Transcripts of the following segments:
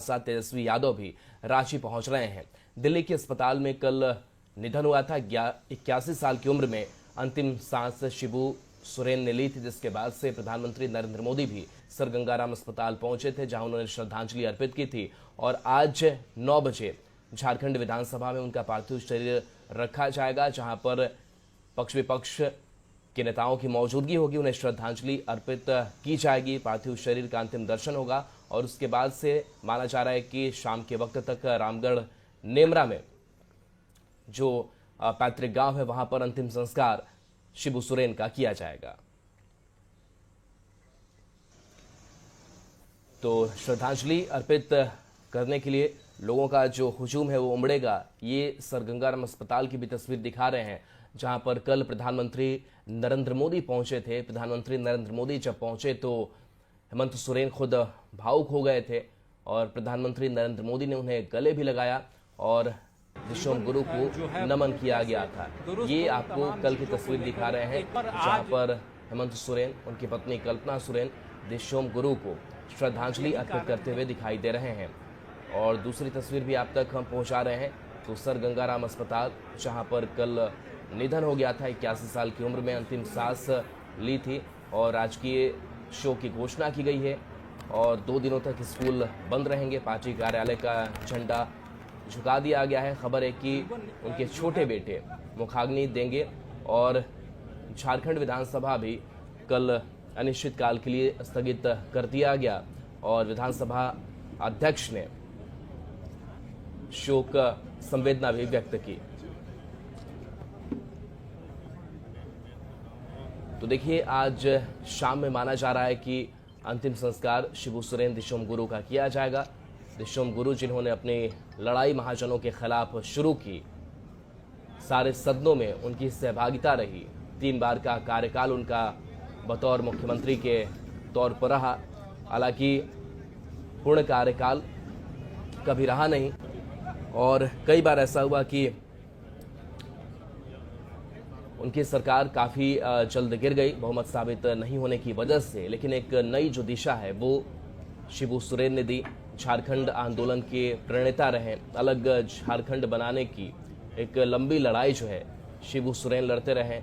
साथ तेजस्वी यादव भी रांची पहुंच रहे हैं। दिल्ली के अस्पताल में कल निधन हुआ था। 81 साल की उम्र में अंतिम सांस शिबू सोरेन ने ली थी, जिसके बाद से प्रधानमंत्री नरेंद्र मोदी भी सर गंगाराम अस्पताल पहुंचे थे, जहां उन्होंने श्रद्धांजलि अर्पित की थी। और आज 9 बजे झारखंड विधानसभा में उनका पार्थिव शरीर रखा जाएगा, जहां पर पक्ष विपक्ष के नेताओं की मौजूदगी होगी। उन्हें श्रद्धांजलि अर्पित की जाएगी, पार्थिव शरीर का अंतिम दर्शन होगा और उसके बाद से माना जा रहा है कि शाम के वक्त तक रामगढ़ नेमरा में जो पैतृक गांव है वहां पर अंतिम संस्कार शिबू सोरेन का किया जाएगा। तो श्रद्धांजलि अर्पित करने के लिए लोगों का जो हुजूम है वो उमड़ेगा। ये सर गंगाराम अस्पताल की भी तस्वीर दिखा रहे हैं, जहां पर कल प्रधानमंत्री नरेंद्र मोदी पहुंचे थे। प्रधानमंत्री नरेंद्र मोदी जब पहुंचे तो हेमंत सोरेन खुद भावुक हो गए थे और प्रधानमंत्री नरेंद्र मोदी ने उन्हें गले भी लगाया और दिशोम गुरु को नमन किया गया था। ये आपको कल की तस्वीर दिखा रहे हैं, जहां पर हेमंत सोरेन, उनकी पत्नी कल्पना सोरेन दिशोम गुरु को श्रद्धांजलि अर्पित करते हुए दिखाई दे रहे हैं। और दूसरी तस्वीर भी आप तक हम पहुंचा रहे हैं। तो सर गंगाराम अस्पताल, जहां पर कल निधन हो गया था, 81 साल की उम्र में अंतिम सांस ली थी और राजकीय शोक की घोषणा की गई है और 2 दिनों तक स्कूल बंद रहेंगे। पार्टी कार्यालय का झंडा झुका दिया गया है। खबर है कि उनके छोटे बेटे मुखाग्नि देंगे और झारखंड विधानसभा भी कल अनिश्चितकाल के लिए स्थगित कर दिया गया और विधानसभा अध्यक्ष ने शोक संवेदना भी व्यक्त की। तो देखिए, आज शाम में माना जा रहा है कि अंतिम संस्कार शिबू सोरेन दिशोम गुरु का किया जाएगा। दिशोम गुरु जिन्होंने अपनी लड़ाई महाजनों के खिलाफ शुरू की, सारे सदनों में उनकी सहभागिता रही, 3 बार का कार्यकाल उनका बतौर मुख्यमंत्री के तौर पर रहा। हालांकि पूर्ण कार्यकाल कभी रहा नहीं और कई बार ऐसा हुआ कि उनकी सरकार काफ़ी जल्द गिर गई बहुमत साबित नहीं होने की वजह से। लेकिन एक नई जो दिशा है वो शिबू सोरेन ने दी। झारखंड आंदोलन के प्रणेता रहे। अलग झारखंड बनाने की एक लंबी लड़ाई जो है शिबू सोरेन लड़ते रहे।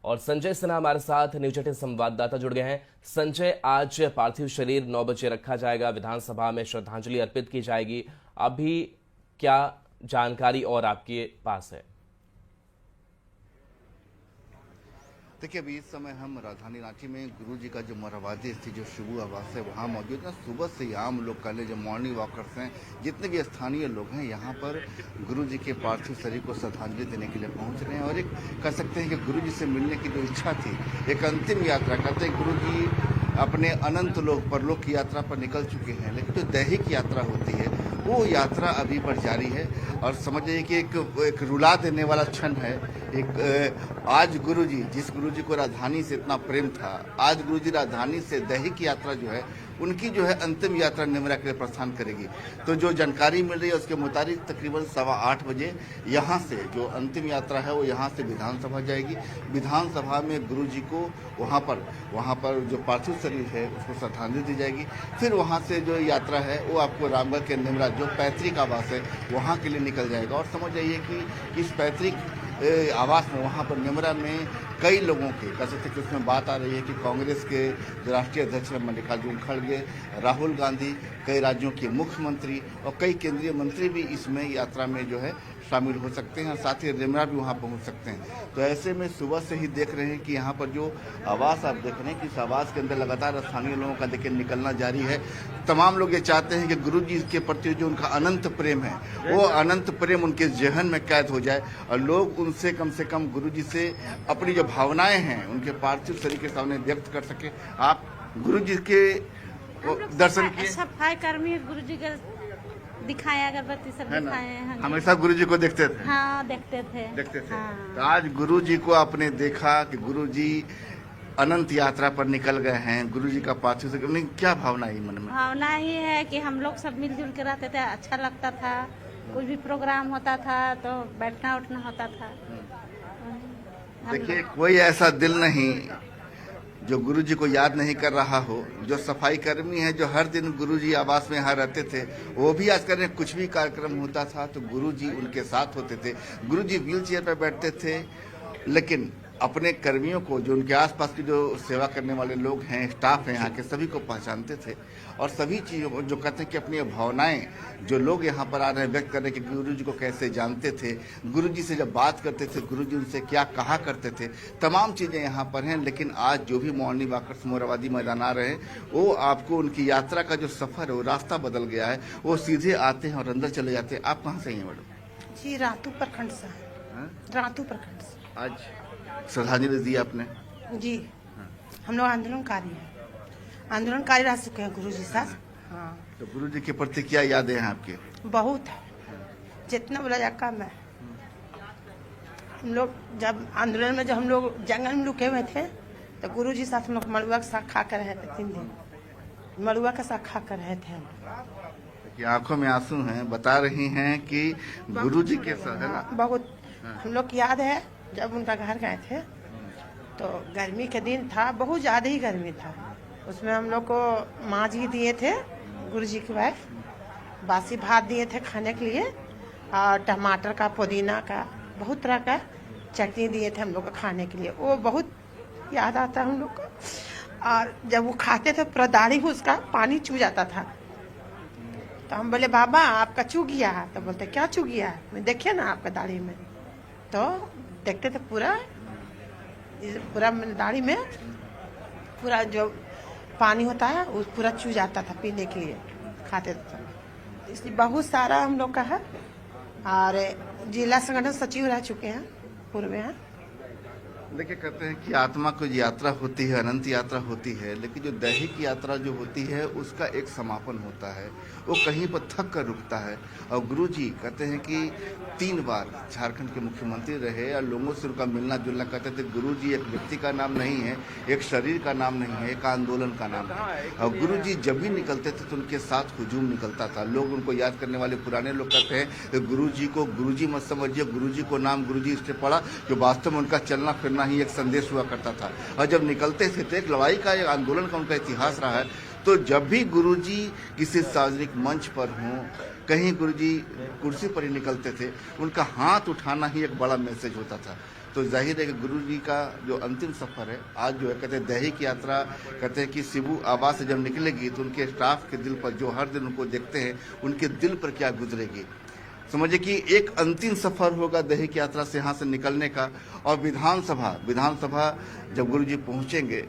और संजय सिन्हा हमारे साथ न्यूज 18 संवाददाता जुड़ गए हैं। संजय, आज पार्थिव शरीर 9 बजे रखा जाएगा, विधानसभा में श्रद्धांजलि अर्पित की जाएगी। अभी क्या जानकारी और आपके पास है? देखिए, अभी इस समय हम राजधानी रांची में गुरुजी का जो मोरहाबादी स्थित जो शिबू आवास है वहाँ मौजूद है। सुबह से आम लोग कह लें, जो मॉर्निंग वॉकर्स हैं, जितने भी स्थानीय लोग हैं, यहाँ पर गुरुजी के पार्थिव शरीर को श्रद्धांजलि देने के लिए पहुँच रहे हैं। और एक कह सकते हैं कि गुरुजी से मिलने की जो इच्छा थी, एक अंतिम यात्रा कहते हैं गुरुजी अपने अनंत लोक परलोक की यात्रा पर निकल चुके हैं, लेकिन जो दैहिक यात्रा होती है वो यात्रा अभी पर जारी है। और समझिए कि एक रुला देने वाला क्षण है। आज गुरुजी, जिस गुरुजी को राजधानी से इतना प्रेम था, आज गुरुजी राजधानी से दैहिक यात्रा जो है उनकी जो है अंतिम यात्रा नेमरा के लिए प्रस्थान करेगी। तो जो जानकारी मिल रही है उसके मुताबिक तकरीबन 8:15 बजे यहाँ से जो अंतिम यात्रा है वो यहाँ से विधानसभा जाएगी। विधानसभा में गुरुजी को वहाँ पर जो पार्थिव शरीर है उसको श्रद्धांजलि दी जाएगी। फिर वहाँ से जो यात्रा है वो आपको रामगढ़ के नेमरा जो पैतृक आवास है वहाँ के लिए निकल जाएगा। और समझ जाइए कि इस पैतृक आवास में वहाँ पर नेमरा में कई लोगों के कह सकते कि उसमें बात आ रही है कि कांग्रेस के जो राष्ट्रीय अध्यक्ष मल्लिकार्जुन खड़गे, राहुल गांधी, कई राज्यों के मुख्यमंत्री और कई केंद्रीय मंत्री भी इसमें यात्रा में जो है शामिल हो सकते हैं और साथ ही नेमरा भी वहाँ पहुँच सकते हैं। तो ऐसे में सुबह से ही देख रहे हैं कि यहाँ पर जो आवास आप देख रहे हैं कि इस आवास के अंदर लगातार स्थानीय लोगों का देखिए निकलना जारी है। तमाम लोग ये चाहते हैं कि गुरुजी के प्रति जो उनका अनंत प्रेम है वो अनंत प्रेम उनके जहन में कैद हो जाए और लोग उनसे कम से कम गुरुजी से अपनी जो भावनाएं हैं उनके पार्थिव शरीर के सामने व्यक्त कर सके। आप गुरुजी के दर्शन किए? सफाई कर्मी गुरुजी के दिखाया, अगरबत्ती सब दिखाए हैं। हमेशा गुरुजी को देखते थे? हाँ, देखते थे। हाँ। तो आज गुरुजी को आपने देखा कि गुरुजी अनंत यात्रा पर निकल गए हैं, गुरुजी का पार्थिव शरीर, क्या भावना है मन में? भावना ही है कि हम लोग सब मिलजुल के रहते थे, अच्छा लगता था। कोई भी प्रोग्राम होता था तो बैठना उठना होता था। देखिए, कोई ऐसा दिल नहीं जो गुरुजी को याद नहीं कर रहा हो, जो सफाई कर्मी है जो हर दिन गुरुजी आवास में यहाँ रहते थे, वो भी आज करें कुछ भी कार्यक्रम होता था तो गुरुजी उनके साथ होते थे। गुरुजी व्हील चेयर पर बैठते थे, लेकिन अपने कर्मियों को, जो उनके आसपास के जो सेवा करने वाले लोग हैं, स्टाफ हैं यहाँ के, सभी को पहचानते थे और सभी चीज़ों को जो कहते हैं कि अपनी भावनाएं जो लोग यहाँ पर आ रहे हैं व्यक्त करने के, गुरुजी को कैसे जानते थे, गुरुजी से जब बात करते थे गुरुजी उनसे क्या कहा करते थे, तमाम चीज़ें यहाँ पर हैं। लेकिन आज जो भी मॉर्निंग वॉकर्स मोराबादी मैदान आ रहे हैं, वो आपको उनकी यात्रा का जो सफ़र है, वो रास्ता बदल गया है। वो सीधे आते हैं और अंदर चले जाते हैं। आप कहाँ से हैं मैडम? जी रातू प्रखंड से हैं। रातू प्रखंड से। आज श्रद्धांजलि दी आपने? जी, हम लोग आंदोलनकारी हैं, आंदोलनकारी रह चुके हैं गुरुजी साथ। हाँ, तो गुरुजी के प्रति क्या यादें हैं आपके? बहुत है, जितना बोला जाए कम है। हम लोग जब आंदोलन में, जब हम लोग जंगल में लुके हुए थे तो गुरुजी साथ हम लोग मड़ुआ का साग खा कर रहे थे। 3 दिन मड़ुआ का साग खा कर रहे थे हम लोग। कि आंखों में आंसू हैं, बता रही हैं कि गुरुजी के साथ, है ना? बहुत हम लोग की याद है। जब उनका घर गए थे तो गर्मी के दिन था, बहुत ज़्यादा ही गर्मी था। उसमें हम लोग को माँ जी दिए थे, गुरुजी की वाइफ, बासी भात दिए थे खाने के लिए, और टमाटर का, पुदीना का, बहुत तरह का चटनी दिए थे हम लोग को खाने के लिए। वो बहुत याद आता है हम लोग को। और जब वो खाते थे पूरा दाढ़ी में उसका पानी चू जाता था। तो हम बोले बाबा आपका चू गया है? तो बोलते क्या चू गया है? मैं देखिए ना आपका दाढ़ी में। तो देखते थे पूरा दाढ़ी में पूरा जो पानी होता है वो पूरा चू जाता था पीने के लिए, खाते थे। इसलिए बहुत सारा हम लोग का है। और जिला संगठन सचिव रह चुके हैं पूर्व में। देखिए, कहते हैं कि आत्मा को यात्रा होती है, अनंत यात्रा होती है, लेकिन जो दैहिक यात्रा जो होती है उसका एक समापन होता है, वो कहीं पर थक कर रुकता है। और गुरुजी कहते हैं कि 3 बार झारखंड के मुख्यमंत्री रहे और लोगों से उनका मिलना जुलना, कहते थे गुरुजी एक व्यक्ति का नाम नहीं है, एक शरीर का नाम नहीं है, एक आंदोलन का नाम है। और गुरुजी जब भी निकलते थे तो उनके साथ हुजूम निकलता था। लोग उनको याद करने वाले पुराने लोग कहते हैं कि गुरुजी को गुरुजी मत समझिए, गुरुजी को नाम गुरुजी इसलिए पड़ा जो वास्तव में उनका चलना फिरना ही एक संदेश हुआ करता था। और जब निकलते थे तो एक लड़ाई का, एक आंदोलन का उनका इतिहास रहा है। तो जब भी गुरुजी किसी सार्वजनिक मंच पर हों, कहीं गुरुजी कुर्सी पर ही निकलते थे, उनका हाथ उठाना ही एक बड़ा मैसेज होता था। तो जाहिर है कि गुरुजी का जो अंतिम सफर है आज जो है, कहते हैं दैहिक यात्रा, कहते हैं कि शिबू आवास से जब निकलेगी तो उनके स्टाफ के दिल पर, जो हर दिन उनको देखते हैं, उनके दिल पर क्या गुजरेगी। समझिए कि एक अंतिम सफर होगा दैहिक यात्रा से यहाँ से निकलने का। और विधानसभा जब गुरुजी पहुँचेंगे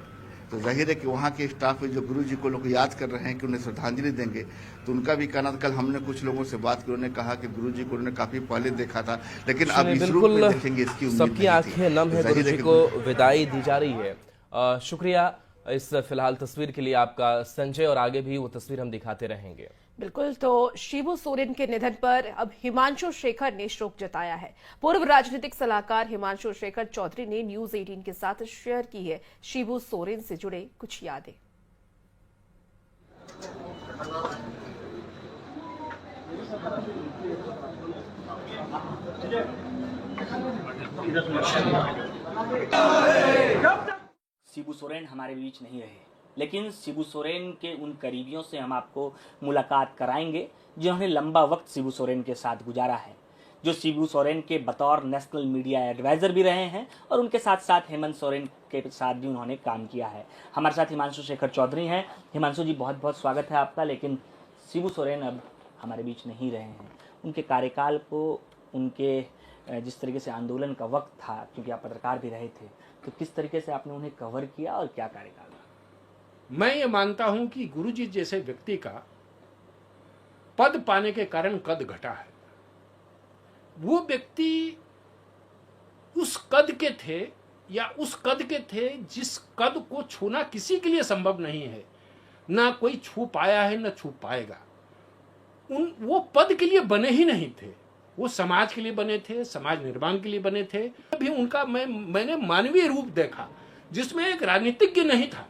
तो जाहिर है कि वहाँ के स्टाफ जो गुरुजी को लोग याद कर रहे हैं कि उन्हें श्रद्धांजलि देंगे। तो उनका भी कहना था, कल हमने कुछ लोगों से बात की, उन्होंने कहा कि गुरुजी को उन्होंने काफी पहले देखा था, लेकिन अब इस रूप में देखेंगे इसकी उम्मीद सबकी आंखें नम है। गुरुजी को विदाई दी जा रही है। शुक्रिया इस फिलहाल तस्वीर के लिए आपका संजय, और आगे भी वो तस्वीर हम दिखाते रहेंगे। बिल्कुल। तो शिबू सोरेन के निधन पर अब हिमांशु शेखर ने शोक जताया है। पूर्व राजनीतिक सलाहकार हिमांशु शेखर चौधरी ने न्यूज 18 के साथ शेयर की है शिबू सोरेन से जुड़े कुछ यादें। शिबू सोरेन हमारे बीच नहीं रहे, लेकिन शिबू सोरेन के उन करीबियों से हम आपको मुलाकात कराएंगे जिन्होंने लंबा वक्त शिबू सोरेन के साथ गुजारा है, जो शिबू सोरेन के बतौर नेशनल मीडिया एडवाइजर भी रहे हैं और उनके साथ साथ हेमंत सोरेन के साथ भी उन्होंने काम किया है। हमारे साथ हिमांशु शेखर चौधरी हैं। हिमांशु जी, बहुत बहुत स्वागत है आपका। लेकिन शिबू सोरेन अब हमारे बीच नहीं रहे हैं। उनके कार्यकाल को, उनके जिस तरीके से आंदोलन का वक्त था, क्योंकि आप पत्रकार भी रहे थे, तो किस तरीके से आपने उन्हें कवर किया और क्या कार्यकाल था? मैं ये मानता हूं कि गुरुजी जैसे व्यक्ति का पद पाने के कारण कद घटा है। वो व्यक्ति उस कद के थे, या उस कद के थे जिस कद को छूना किसी के लिए संभव नहीं है, ना कोई छू पाया है ना छू पाएगा। वो पद के लिए बने ही नहीं थे, वो समाज के लिए बने थे, समाज निर्माण के लिए बने थे। अभी उनका मैंने मानवीय रूप देखा जिसमें एक राजनीतिज्ञ नहीं था,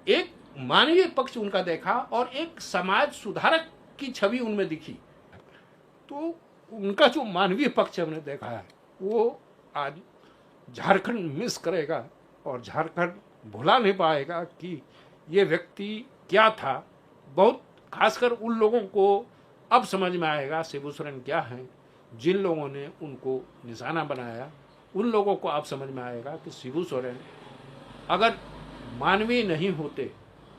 एक मानवीय पक्ष उनका देखा और एक समाज सुधारक की छवि उनमें दिखी। तो उनका जो मानवीय पक्ष हमने देखा है वो आज झारखंड मिस करेगा और झारखंड भुला नहीं पाएगा कि ये व्यक्ति क्या था। बहुत खासकर उन लोगों को अब समझ में आएगा शिबू सोरेन क्या हैं। जिन लोगों ने उनको निशाना बनाया उन लोगों को अब समझ में आएगा कि शिबू सोरेन अगर मानवीय नहीं होते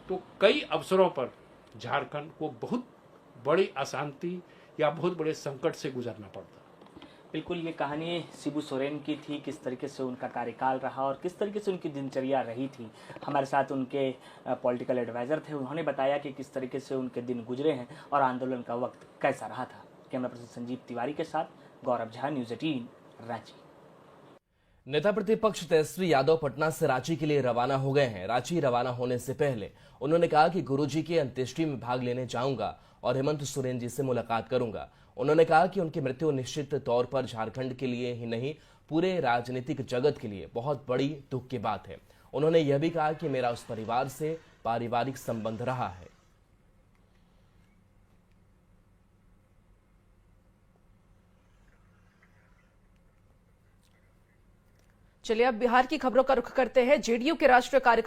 तो कई अवसरों पर झारखंड को बहुत बड़ी अशांति या बहुत बड़े संकट से गुजरना पड़ता। बिल्कुल, ये कहानी शिबू सोरेन की थी, किस तरीके से उनका कार्यकाल रहा और किस तरीके से उनकी दिनचर्या रही थी। हमारे साथ उनके पॉलिटिकल एडवाइज़र थे, उन्होंने बताया कि किस तरीके से उनके दिन गुजरे हैं और आंदोलन का वक्त कैसा रहा था। कैमरा पर्सन संजीव तिवारी के साथ गौरव झा, न्यूज़ 18 रांची। नेता प्रतिपक्ष तेजस्वी यादव पटना से रांची के लिए रवाना हो गए हैं। रांची रवाना होने से पहले उन्होंने कहा कि गुरुजी की अंत्येष्टि में भाग लेने जाऊंगा और हेमंत सोरेन जी से मुलाकात करूंगा। उन्होंने कहा कि उनकी मृत्यु निश्चित तौर पर झारखंड के लिए ही नहीं पूरे राजनीतिक जगत के लिए बहुत बड़ी दुख की बात है। उन्होंने यह भी कहा कि मेरा उस परिवार से पारिवारिक संबंध रहा है। चलिए अब बिहार की खबरों का रुख करते हैं। जेडीयू के राष्ट्रीय कार्यकारी